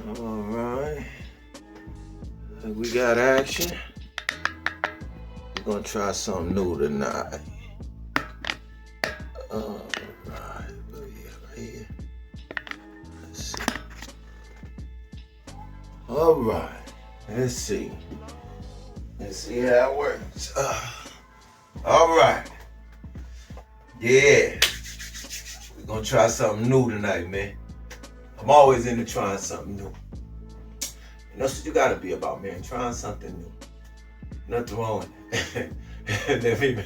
All right, we got action. We're gonna try something new tonight. All right, right here. Let's see. All right, let's see. Let's see how it works. All right. Yeah. We're gonna try something new tonight, man. I'm always into trying something new. And that's what you gotta be about, man. Trying something new. Nothing wrong with it.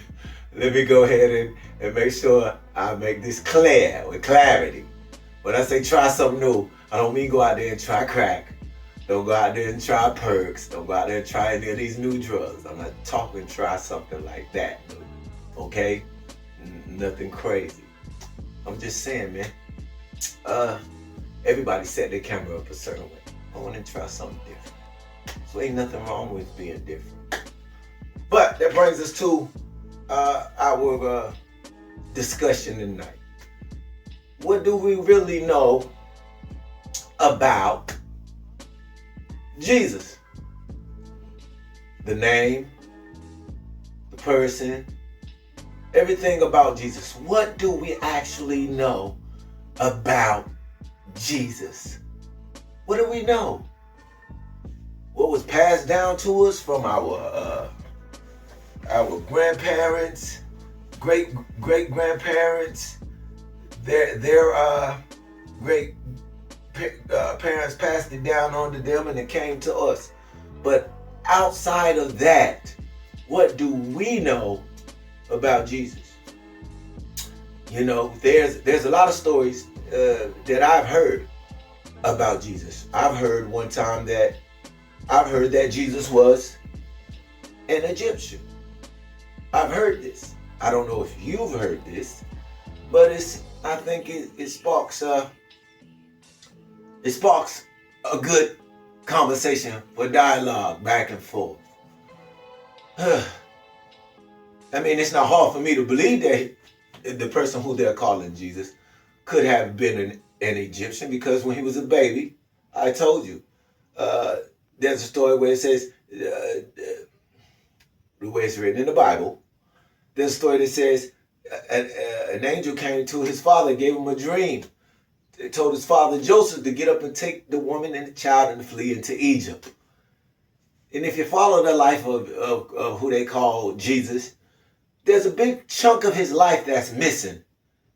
let me go ahead and make sure I make this clear with clarity. When I say try something new, I don't mean go out there and try crack. Don't go out there and try perks. Don't go out there and try any of these new drugs. I'm not talking try something like that. Okay? Nothing crazy. I'm just saying, man. Everybody set their camera up a certain way. I want to try something different. So ain't nothing wrong with being different. But that brings us to our discussion tonight. What do we really know about Jesus? The name, the person, everything about Jesus. What do we actually know about Jesus? What do we know? What was passed down to us from our grandparents, great grandparents, their great parents passed it down onto them, and it came to us. But outside of that, what do we know about Jesus? You know, there's a lot of stories that I've heard about Jesus. I've heard that Jesus was an Egyptian. I've heard this. I don't know if you've heard this, but I think it sparks a good conversation for dialogue back and forth. I mean, it's not hard for me to believe that the person who they're calling Jesus could have been an Egyptian, because when he was a baby, I told you, there's a story where it says, the way it's written in the Bible, there's a story that says an angel came to his father, gave him a dream. They told his father Joseph to get up and take the woman and the child and flee into Egypt. And if you follow the life of who they call Jesus, there's a big chunk of his life that's missing,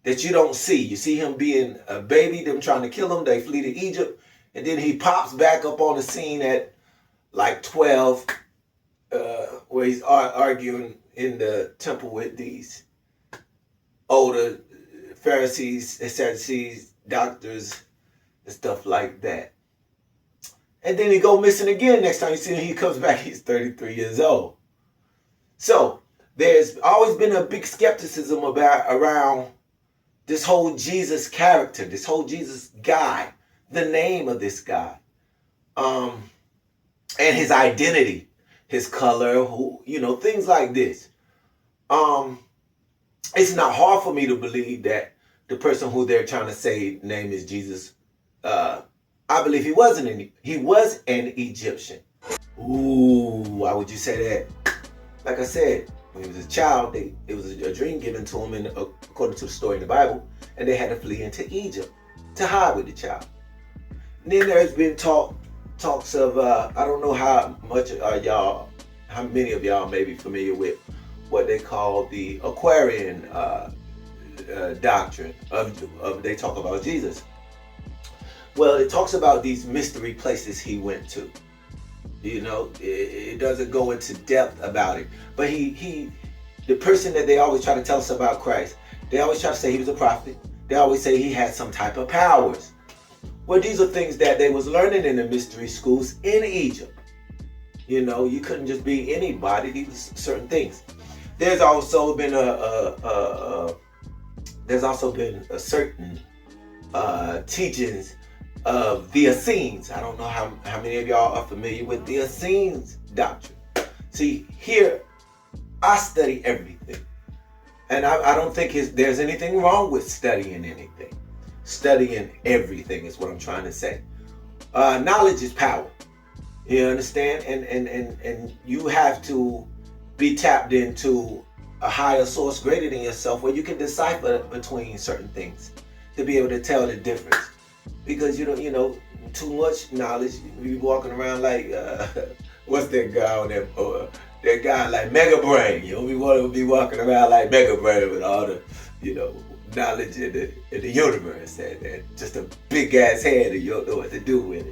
that you don't see. You see him being a baby, them trying to kill him, they flee to Egypt, and then he pops back up on the scene at like 12, where he's arguing in the temple with these older Pharisees, Sadducees, doctors, and stuff like that. And then he go missing again. Next time you see him, he comes back, he's 33 years old. So there's always been a big skepticism around this whole Jesus character, this whole Jesus guy, the name of this guy, and his identity, his color, things like this. It's not hard for me to believe that the person who they're trying to say name is Jesus. I believe he was an Egyptian. Ooh, why would you say that? Like I said, when he was a child, it was a dream given to him, and according to the story in the Bible, and they had to flee into Egypt to hide with the child. And then there's been talks of I don't know how many of y'all may be familiar with what they call the Aquarian doctrine of they talk about Jesus. Well, it talks about these mystery places he went to. You know, it doesn't go into depth about it. But the person that they always try to tell us about Christ, they always try to say he was a prophet. They always say he had some type of powers. Well, these are things that they was learning in the mystery schools in Egypt. You know, you couldn't just be anybody. These were certain things. There's also been a certain teachings of the Essenes. I don't know how many of y'all are familiar with the Essenes doctrine. See, here, I study everything. And I don't think there's anything wrong with studying anything. Studying everything is what I'm trying to say. Knowledge is power. You understand? And you have to be tapped into a higher source greater than yourself where you can decipher between certain things to be able to tell the difference. Because too much knowledge, you be walking around like what's that guy on that guy like Mega Brain. We want to be walking around like Mega Brain with all the knowledge in the universe and just a big ass head and you don't know what to do with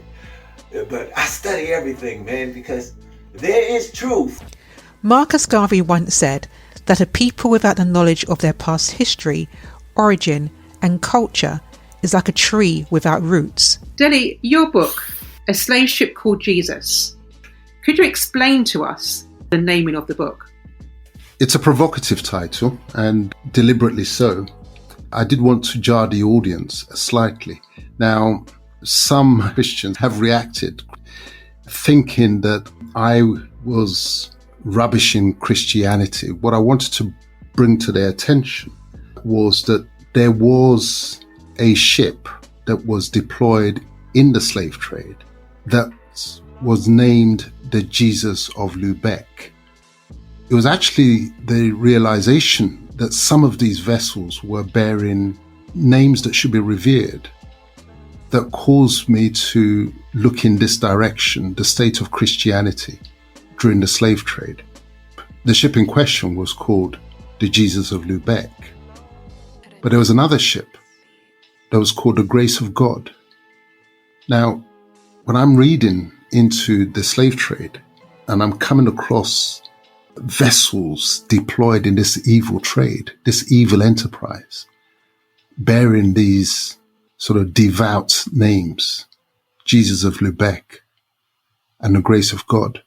it. But I study everything, man, because there is truth. Marcus Garvey once said that a people without the knowledge of their past history, origin, and culture is like a tree without roots. Dele, your book, A Slave Ship Called Jesus. Could you explain to us the naming of the book? It's a provocative title, and deliberately so. I did want to jar the audience slightly. Now, some Christians have reacted thinking that I was rubbishing Christianity. What I wanted to bring to their attention was that there was a ship that was deployed in the slave trade that was named the Jesus of Lubeck. It was actually the realization that some of these vessels were bearing names that should be revered that caused me to look in this direction, the state of Christianity during the slave trade. The ship in question was called the Jesus of Lubeck. But there was another ship that was called the Grace of God. Now, when I'm reading into the slave trade and I'm coming across vessels deployed in this evil trade, this evil enterprise, bearing these sort of devout names, Jesus of Lubeck and the Grace of God,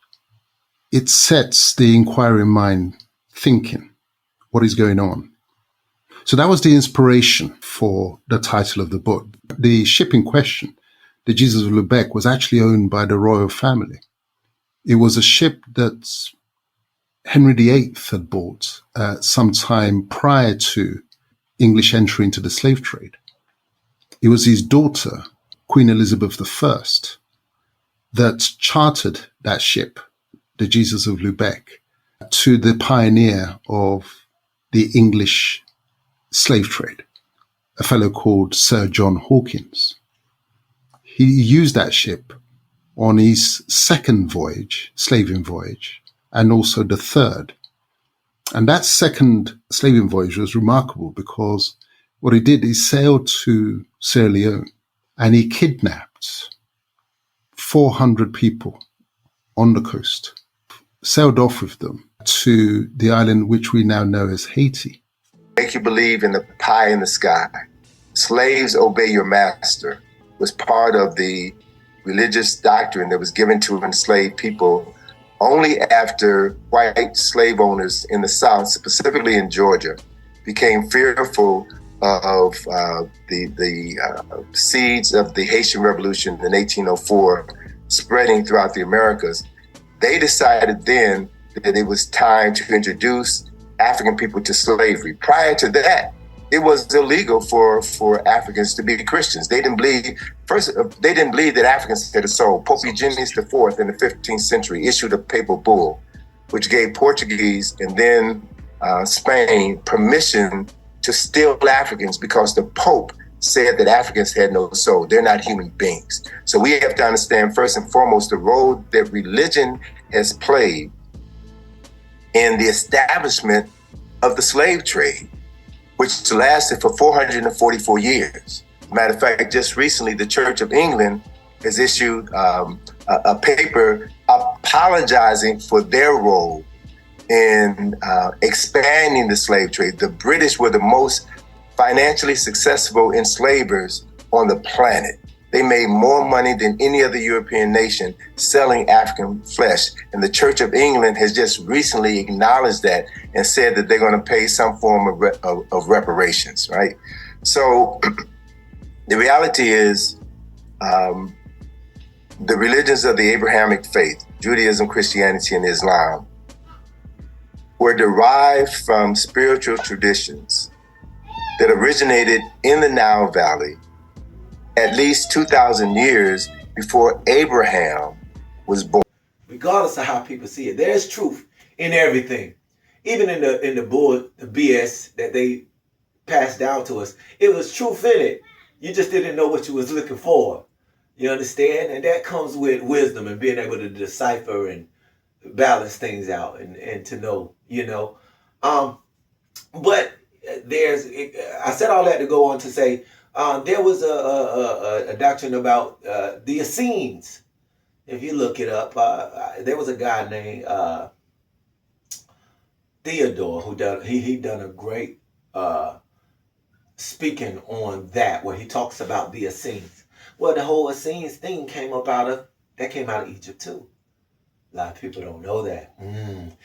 it sets the inquiring mind thinking, what is going on? So that was the inspiration for the title of the book. The ship in question, the Jesus of Lubeck, was actually owned by the royal family. It was a ship that Henry VIII had bought some time prior to English entry into the slave trade. It was his daughter, Queen Elizabeth I, that chartered that ship, the Jesus of Lubeck, to the pioneer of the English slave trade, a fellow called Sir John Hawkins. He used that ship on his second voyage, slaving voyage, and also the third. And that second slaving voyage was remarkable because what he did, he sailed to Sierra Leone and he kidnapped 400 people on the coast, sailed off with them to the island which we now know as Haiti. Make you believe in the pie in the sky. Slaves obey your master was part of the religious doctrine that was given to enslaved people only after white slave owners in the South, specifically in Georgia, became fearful of the seeds of the Haitian Revolution in 1804 spreading throughout the Americas. They decided then that it was time to introduce African people to slavery. Prior to that, it was illegal for Africans to be Christians. They didn't believe that Africans had a soul. Pope Eugenius IV in the 15th century issued a papal bull, which gave Portuguese and then Spain permission to steal Africans because the Pope said that Africans had no soul. They're not human beings. So we have to understand first and foremost the role that religion has played in the establishment of the slave trade, which lasted for 444 years. Matter of fact, just recently, the Church of England has issued a paper apologizing for their role in expanding the slave trade. The British were the most financially successful enslavers on the planet. They made more money than any other European nation selling African flesh. And the Church of England has just recently acknowledged that and said that they're going to pay some form of reparations, right? So the reality is the religions of the Abrahamic faith, Judaism, Christianity, and Islam, were derived from spiritual traditions that originated in the Nile Valley at least 2,000 years before Abraham was born. Regardless of how people see it, there's truth in everything. Even in the bull, the BS that they passed down to us, it was truth in it. You just didn't know what you was looking for. You understand? And that comes with wisdom and being able to decipher and balance things out and to know, But I said all that to go on to say, there was a doctrine about the Essenes. If you look it up, there was a guy named Theodore who he done a great speaking on that, where he talks about the Essenes. Well, the whole Essenes thing came out of Egypt too. A lot of people don't know that. And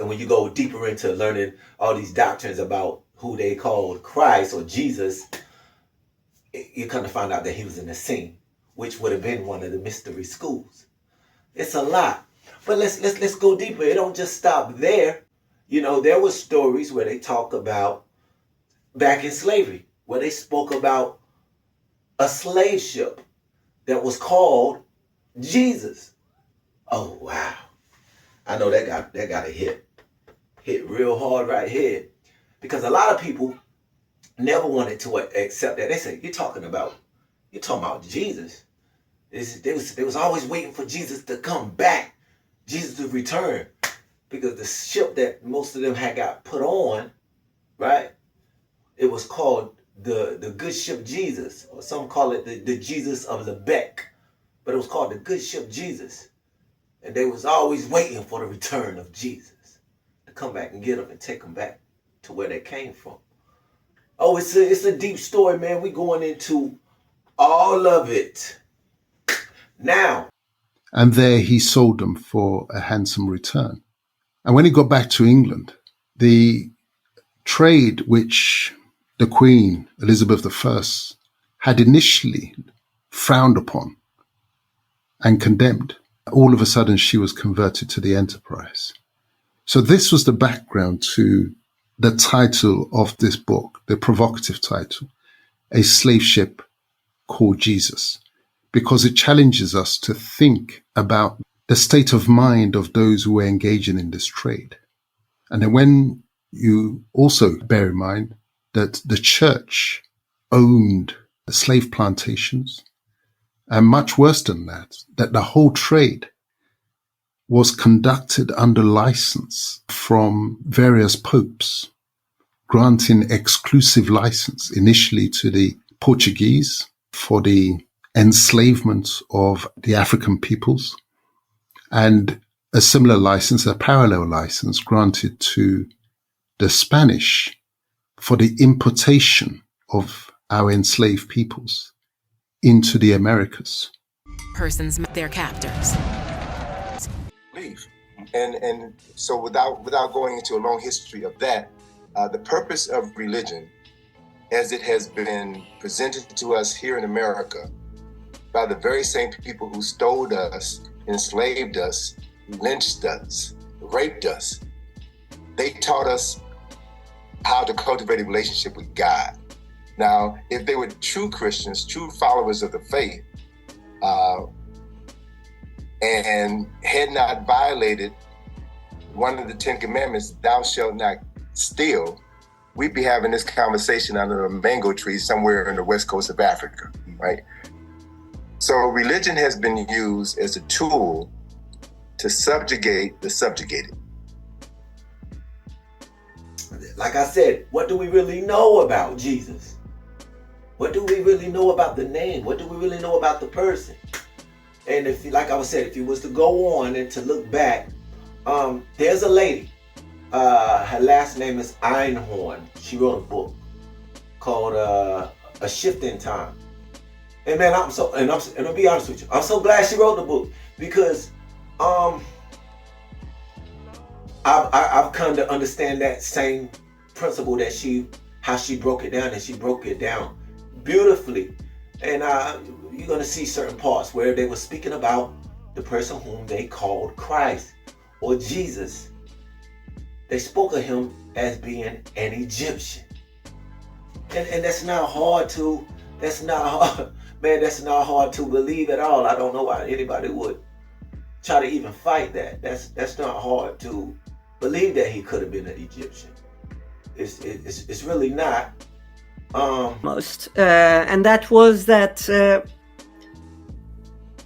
when you go deeper into learning all these doctrines about who they called Christ or Jesus, you kind of find out that he was an Essene, which would have been one of the mystery schools. It's a lot. But let's go deeper. It don't just stop there. There were stories where they talk about back in slavery, where they spoke about a slave ship that was called Jesus. Oh wow. I know that got a hit real hard right here. Because a lot of people never wanted to accept that. They say, you're talking about Jesus. They was always waiting for Jesus to come back, Jesus to return. Because the ship that most of them had got put on, right? It was called the good ship Jesus, or some call it the Jesus of Lebec. But it was called the good ship Jesus. And they was always waiting for the return of Jesus to come back and get them and take them back to where they came from. Oh, it's a deep story, man. We going into all of it now. And there he sold them for a handsome return. And when he got back to England, the trade which the Queen, Elizabeth I, had initially frowned upon and condemned, all of a sudden she was converted to the enterprise. So this was the background to the title of this book, the provocative title, A Slave Ship Called Jesus, because it challenges us to think about the state of mind of those who were engaging in this trade. And then when you also bear in mind that the church owned the slave plantations, and much worse than that the whole trade was conducted under license from various popes, granting exclusive license initially to the Portuguese for the enslavement of the African peoples, and a similar license, a parallel license, granted to the Spanish for the importation of our enslaved peoples into the Americas. Persons met their captors. Leave. And so without going into a long history of that, the purpose of religion, as it has been presented to us here in America by the very same people who stole us, enslaved us, lynched us, raped us, they taught us how to cultivate a relationship with God. Now, if they were true Christians, true followers of the faith, and had not violated one of the 10 commandments, thou shalt not steal, we'd be having this conversation under a mango tree somewhere in the west coast of Africa, right? So religion has been used as a tool to subjugate the subjugated. Like I said, what do we really know about Jesus? What do we really know about the name? What do we really know about the person? And if, like I said, if you was to go on and to look back, there's a lady. Her last name is Einhorn. She wrote a book called A Shift in Time. And man, I'll be honest with you, I'm so glad she wrote the book, because I've come to understand that same principle that how she broke it down, and she broke it down beautifully. And you're going to see certain parts where they were speaking about the person whom they called Christ or Jesus. They spoke of him as being an Egyptian. And that's not hard Man, that's not hard to believe at all. I don't know why anybody would try to even fight that. That's not hard to believe that he could have been an Egyptian. It's really not. And that was that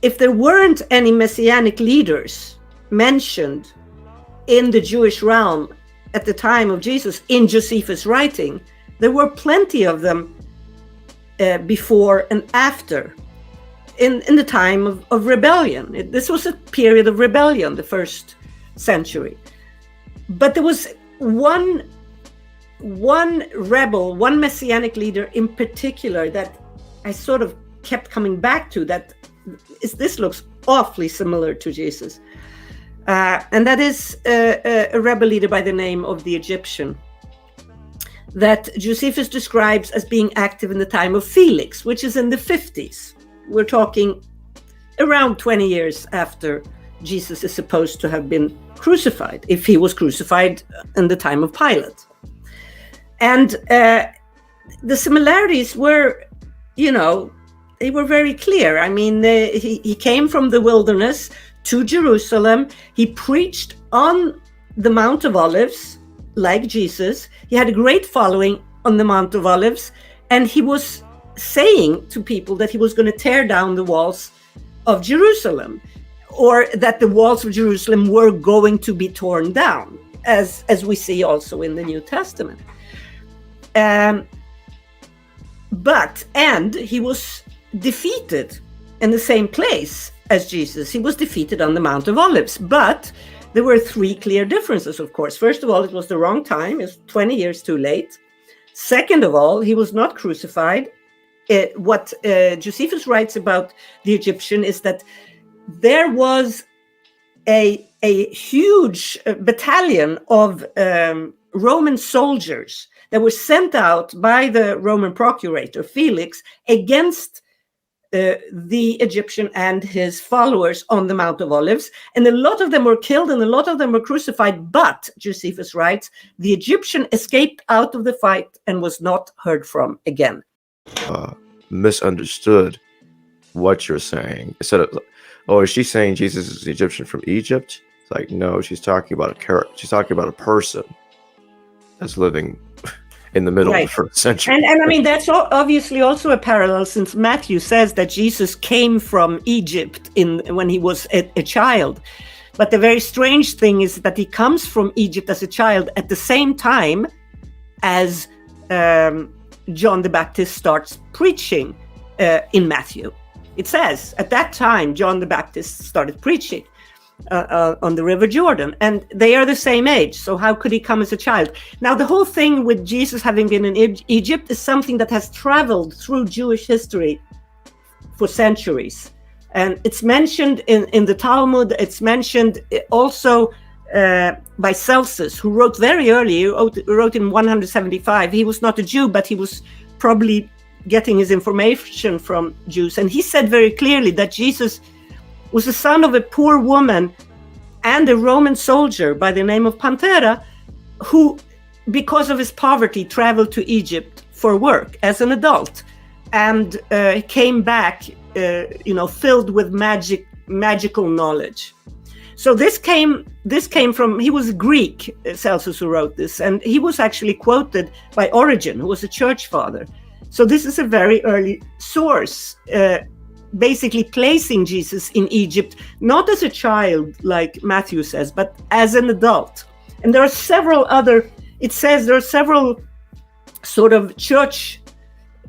if there weren't any messianic leaders mentioned in the Jewish realm at the time of Jesus in Josephus' writing, there were plenty of them before and after, in the time of rebellion. This was a period of rebellion, the first century. But there was one rebel, one messianic leader in particular that I sort of kept coming back to, this looks awfully similar to Jesus. And that is a rebel leader by the name of the Egyptian, that Josephus describes as being active in the time of Felix, which is in the 50s. We're talking around 20 years after Jesus is supposed to have been crucified, if he was crucified in the time of Pilate. And the similarities were, they were very clear. I mean, he came from the wilderness to Jerusalem. He preached on the Mount of Olives, like Jesus. He had a great following on the Mount of Olives, and he was saying to people that he was going to tear down the walls of Jerusalem, or that the walls of Jerusalem were going to be torn down, as we see also in the New Testament. And he was defeated in the same place as Jesus. He was defeated on the Mount of Olives, but there were three clear differences, of course. First of all, it was the wrong time. It was 20 years too late. Second of all, he was not crucified. What Josephus writes about the Egyptian is that there was a huge battalion of Roman soldiers that were sent out by the Roman procurator, Felix, against the Egyptian and his followers on the Mount of Olives. And a lot of them were killed and a lot of them were crucified. But, Josephus writes, the Egyptian escaped out of the fight and was not heard from again. Misunderstood what you're saying. Instead of, is she saying Jesus is the Egyptian from Egypt? It's like, no, she's talking about a character. She's talking about a person that's living in the middle of the first century. And I mean, that's obviously also a parallel, since Matthew says that Jesus came from Egypt when he was a child. But the very strange thing is that he comes from Egypt as a child at the same time as John the Baptist starts preaching in Matthew. It says, at that time, John the Baptist started preaching on the River Jordan, and they are the same age, so how could he come as a child? Now, the whole thing with Jesus having been in Egypt is something that has traveled through Jewish history for centuries, and it's mentioned in the Talmud. It's mentioned also by Celsus, who wrote very early. He wrote in 175. He was not a Jew, but he was probably getting his information from Jews, and he said very clearly that Jesus was the son of a poor woman and a Roman soldier by the name of Pantera, who, because of his poverty, traveled to Egypt for work as an adult, and came back, filled with magical knowledge. So this came from, he was Greek, Celsus, who wrote this, and he was actually quoted by Origen, who was a church father. So this is a very early source, basically placing Jesus in Egypt, not as a child, like Matthew says, but as an adult. And there are several other, it says there are several sort of church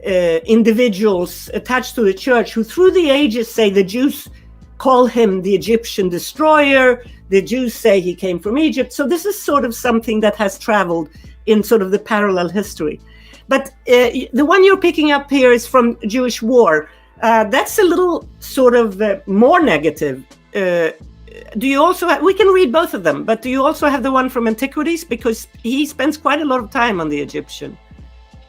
individuals attached to the church who through the ages say the Jews call him the Egyptian destroyer, the Jews say he came from Egypt. So this is sort of something that has traveled in sort of the parallel history. But the one you're picking up here is from Jewish War. That's a little sort of more negative. Do you also have, we can read both of them, but do you also have the one from Antiquities? Because he spends quite a lot of time on the Egyptian.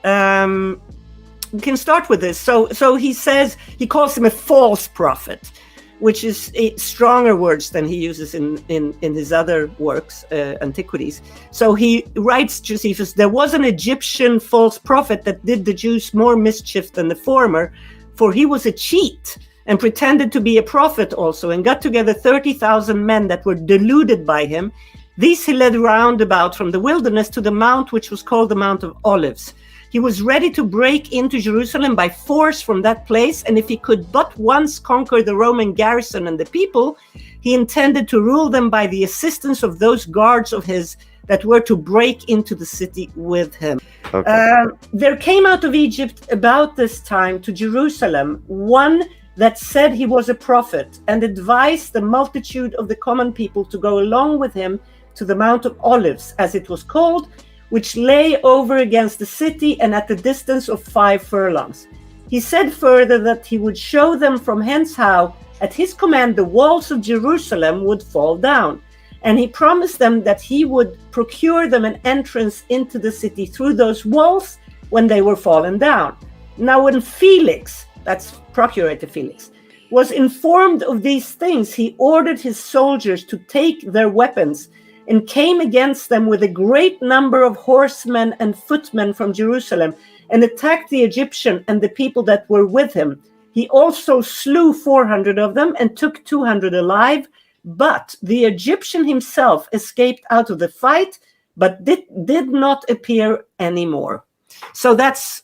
We can start with this. So he says, he calls him a false prophet, which is stronger words than he uses in his other works, Antiquities. So he writes, Josephus, there was an Egyptian false prophet that did the Jews more mischief than the former, for he was a cheat and pretended to be a prophet also, and got together 30,000 men that were deluded by him. These he led round about from the wilderness to the mount which was called the Mount of Olives. He was ready to break into Jerusalem by force from that place, and if he could but once conquer the Roman garrison and the people, he intended to rule them by the assistance of those guards of his that were to break into the city with him. Okay. There came out of Egypt about this time to Jerusalem one that said he was a prophet, and advised the multitude of the common people to go along with him to the Mount of Olives, as it was called, which lay over against the city and at the distance of 5 furlongs. He said further that he would show them from hence how, at his command, the walls of Jerusalem would fall down. And he promised them that he would procure them an entrance into the city through those walls when they were fallen down. Now when Felix, that's Procurator Felix, was informed of these things, he ordered his soldiers to take their weapons and came against them with a great number of horsemen and footmen from Jerusalem, and attacked the Egyptian and the people that were with him. He also slew 400 of them and took 200 alive, but the Egyptian himself escaped out of the fight, but did not appear anymore. So that's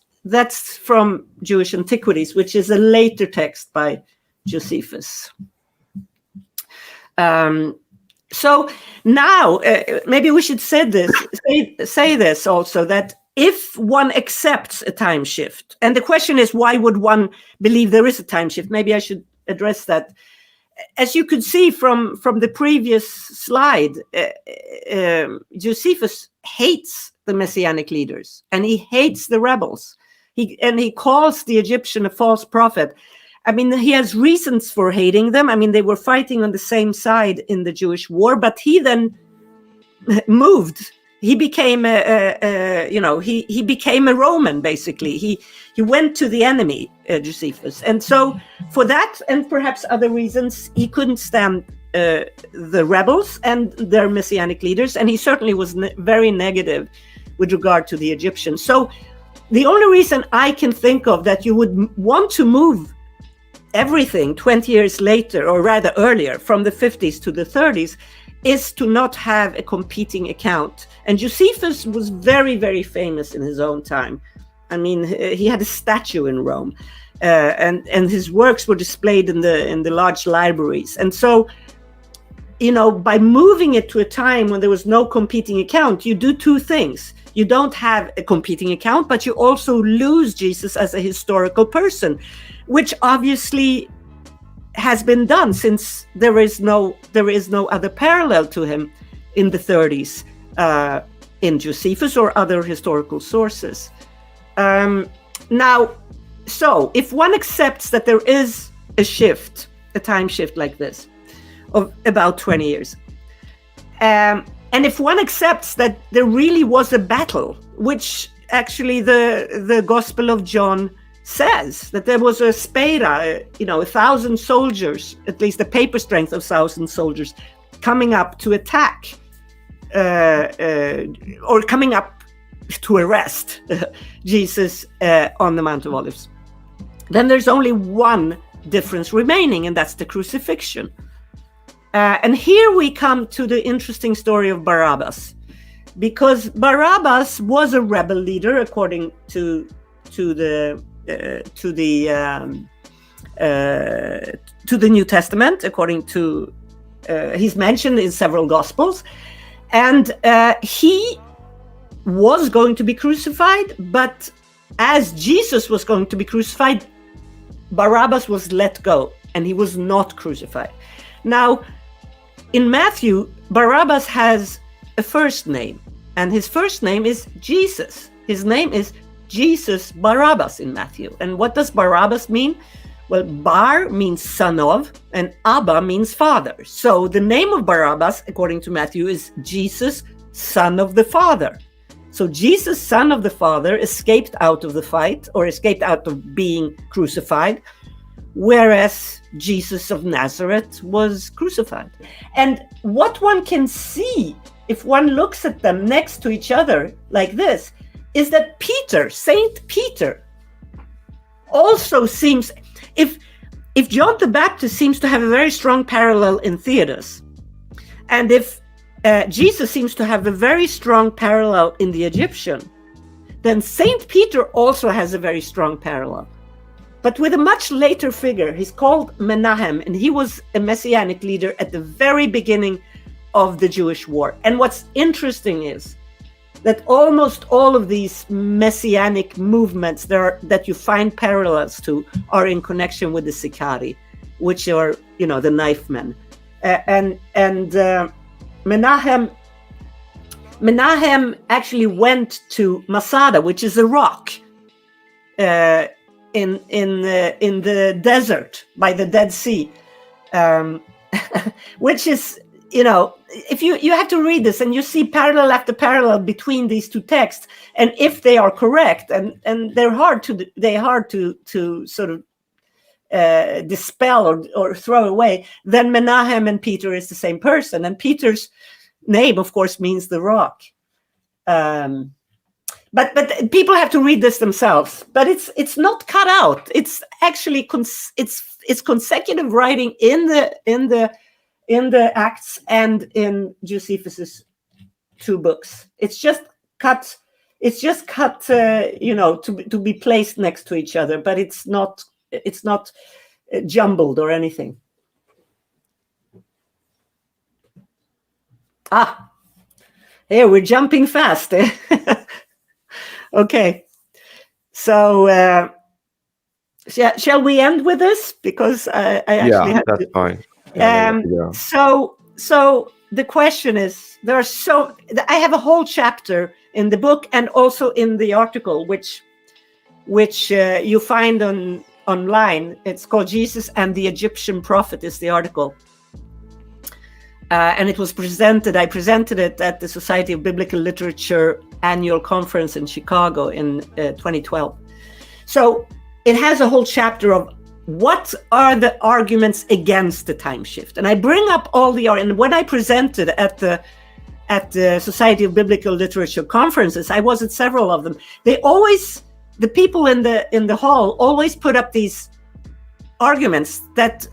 from Jewish Antiquities, which is a later text by Josephus. So now, maybe we should say this also, that if one accepts a time shift, and the question is, why would one believe there is a time shift? Maybe I should address that. As you could see from the previous slide, Josephus hates the Messianic leaders, and he hates the rebels. He calls the Egyptian a false prophet. I mean, he has reasons for hating them. I mean, they were fighting on the same side in the Jewish war, but he then moved. He became he became a Roman, basically. He went to the enemy, Josephus. And so for that, and perhaps other reasons, he couldn't stand the rebels and their Messianic leaders. And he certainly was very negative with regard to the Egyptians. So the only reason I can think of that you would want to move everything 20 years later, or rather earlier, from the 50s to the 30s, is to not have a competing account. And Josephus was very, very famous in his own time. I mean, he had a statue in Rome, and his works were displayed in the large libraries. And so, by moving it to a time when there was no competing account, you do two things. You don't have a competing account, but you also lose Jesus as a historical person, which obviously has been done, since there is no other parallel to him in the 30s in Josephus or other historical sources. Now, so if one accepts that there is a time shift like this of about 20 years, and if one accepts that there really was a battle, which actually the Gospel of John says, that there was a spera, 1,000 soldiers, at least the paper strength of 1,000 soldiers, coming up to attack, or coming up to arrest Jesus on the Mount of Olives. Then there's only one difference remaining, and that's the crucifixion. And here we come to the interesting story of Barabbas, because Barabbas was a rebel leader according to the New Testament, according to he's mentioned in several Gospels, and he was going to be crucified, but as Jesus was going to be crucified, Barabbas was let go, and he was not crucified. Now, in Matthew, Barabbas has a first name, and his first name is Jesus. His name is Jesus Barabbas in Matthew. And what does Barabbas mean? Well, Bar means son of, and Abba means father. So the name of Barabbas, according to Matthew, is Jesus, son of the Father. So Jesus, son of the Father, escaped out of the fight, or escaped out of being crucified, whereas Jesus of Nazareth was crucified. And what one can see, if one looks at them next to each other like this, is that Peter, Saint Peter, also seems, if John the Baptist seems to have a very strong parallel in Theodos, and if Jesus seems to have a very strong parallel in the Egyptian, then Saint Peter also has a very strong parallel, but with a much later figure. He's called Menahem, and he was a messianic leader at the very beginning of the Jewish war. And what's interesting is that almost all of these messianic movements that you find parallels to are in connection with the Sicarii, which are, the knife men. And Menahem actually went to Masada, which is a rock in the desert by the Dead Sea, which is, if you have to read this, and you see parallel after parallel between these two texts, and if they are correct, and they're hard to sort of dispel or throw away, then Menahem and Peter is the same person, and Peter's name, of course, means the rock. But people have to read this themselves. But it's not cut out. It's actually it's consecutive writing in the Acts and in Josephus's two books. It's just cut. To be placed next to each other. But it's not jumbled or anything. Here we're jumping fast. Okay, so shall we end with this? Because I actually have that's to. fine. So the question is, I have a whole chapter in the book and also in the article, which you find online. It's called "Jesus and the Egyptian Prophet" is the article. And it was I presented it at the Society of Biblical Literature annual conference in Chicago in 2012. So it has a whole chapter of what are the arguments against the time shift. And I bring up and when I presented at the Society of Biblical Literature conferences, I was at several of them. The people in the hall always put up these arguments that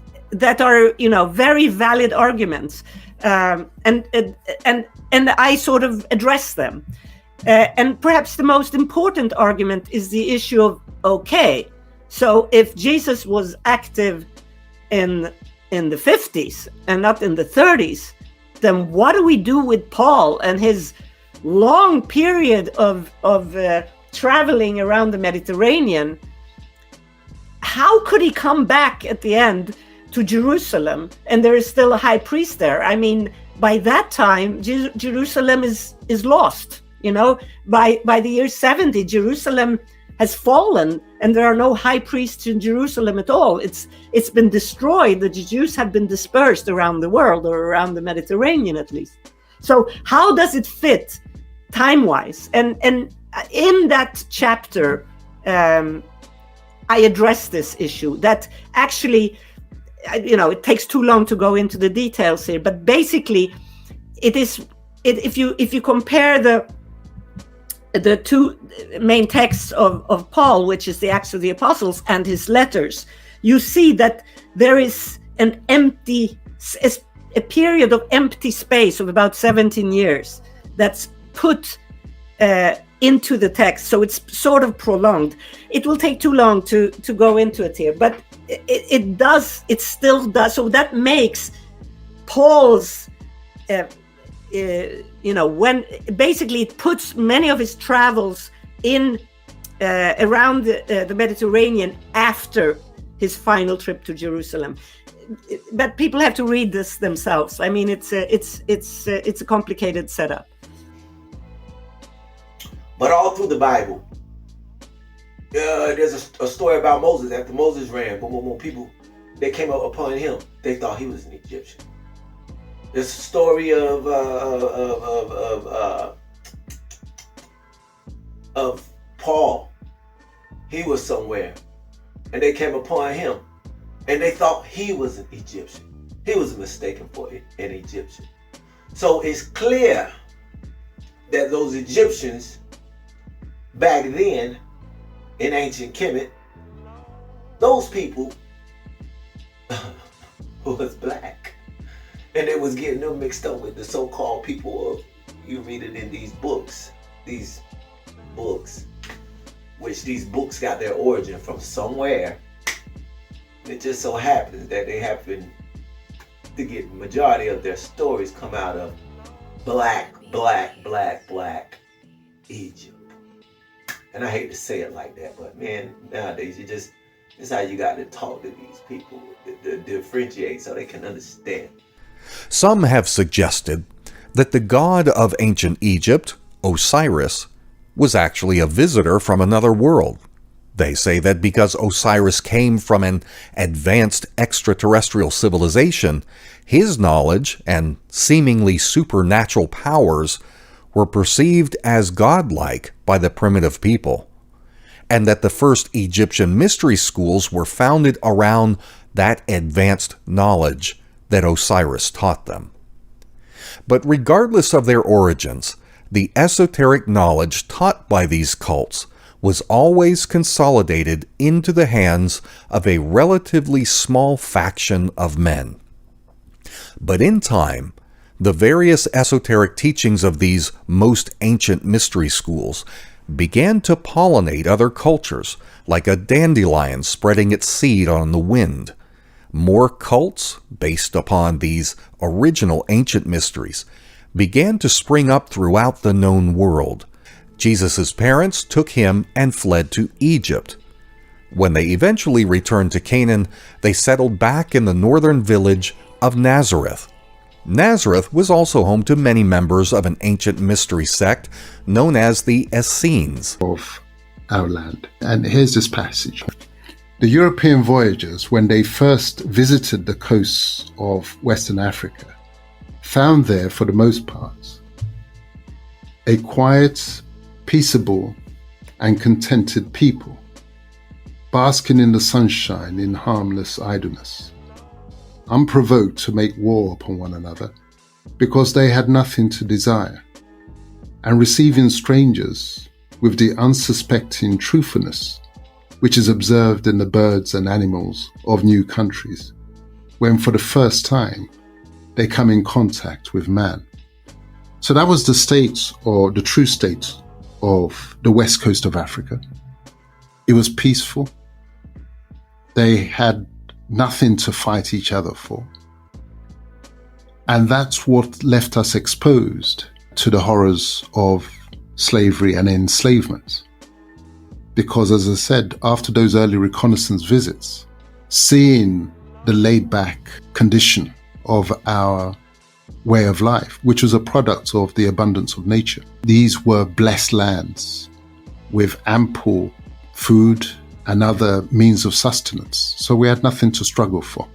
are, very valid arguments. And I sort of address them. And perhaps the most important argument is the issue of, so if Jesus was active in the 50s and not in the 30s, then what do we do with Paul and his long period of traveling around the Mediterranean? How could he come back at the end to Jerusalem, and there is still a high priest there? I mean, by that time, Jerusalem is lost. By the year 70, Jerusalem has fallen, and there are no high priests in Jerusalem at all. It's been destroyed. The Jews have been dispersed around the world, or around the Mediterranean at least. So how does it fit time-wise? And in that chapter, I address this issue that actually, it takes too long to go into the details here, but basically if you compare the two main texts of Paul, which is the Acts of the Apostles and his letters, you see that there is a period of empty space of about 17 years that's put into the text. So it's sort of prolonged. It will take too long to go into it here, but it still does. So that makes Paul's, when basically it puts many of his travels in around the Mediterranean after his final trip to Jerusalem. But people have to read this themselves. I mean, it's a complicated setup. But all through the Bible, there's a story about Moses. After Moses ran, when people they came up upon him, they thought he was an Egyptian. There's a story of Paul. He was somewhere, and they came upon him, and they thought he was an Egyptian. He was mistaken for an Egyptian. So it's clear that those Egyptians back then in ancient Kemet those people was black. And it was getting them mixed up with the so-called people of, you read it in these books, which these books got their origin from somewhere. It just so happens that they happen to get majority of their stories come out of black Egypt. And I hate to say it like that, but man, nowadays this is how you got to talk to these people to differentiate so they can understand. Some have suggested that the god of ancient Egypt, Osiris, was actually a visitor from another world. They say that because Osiris came from an advanced extraterrestrial civilization, his knowledge and seemingly supernatural powers were perceived as godlike by the primitive people, and that the first Egyptian mystery schools were founded around that advanced knowledge that Osiris taught them. But regardless of their origins, the esoteric knowledge taught by these cults was always consolidated into the hands of a relatively small faction of men. But in time, the various esoteric teachings of these most ancient mystery schools began to pollinate other cultures, like a dandelion spreading its seed on the wind. More cults, based upon these original ancient mysteries, began to spring up throughout the known world. Jesus' parents took him and fled to Egypt. When they eventually returned to Canaan, they settled back in the northern village of Nazareth. Nazareth was also home to many members of an ancient mystery sect known as the Essenes of our land. And here's this passage. The European voyagers, when they first visited the coasts of Western Africa, found there, for the most part, a quiet, peaceable, and contented people, basking in the sunshine in harmless idleness, unprovoked to make war upon one another, because they had nothing to desire, and receiving strangers with the unsuspecting truthfulness which is observed in the birds and animals of new countries, when for the first time they come in contact with man. So that was the state, or the true state, of the west coast of Africa. It was peaceful. They had nothing to fight each other for. And that's what left us exposed to the horrors of slavery and enslavement. Because, as I said, after those early reconnaissance visits, seeing the laid-back condition of our way of life, which was a product of the abundance of nature. These were blessed lands with ample food and other means of sustenance. So we had nothing to struggle for.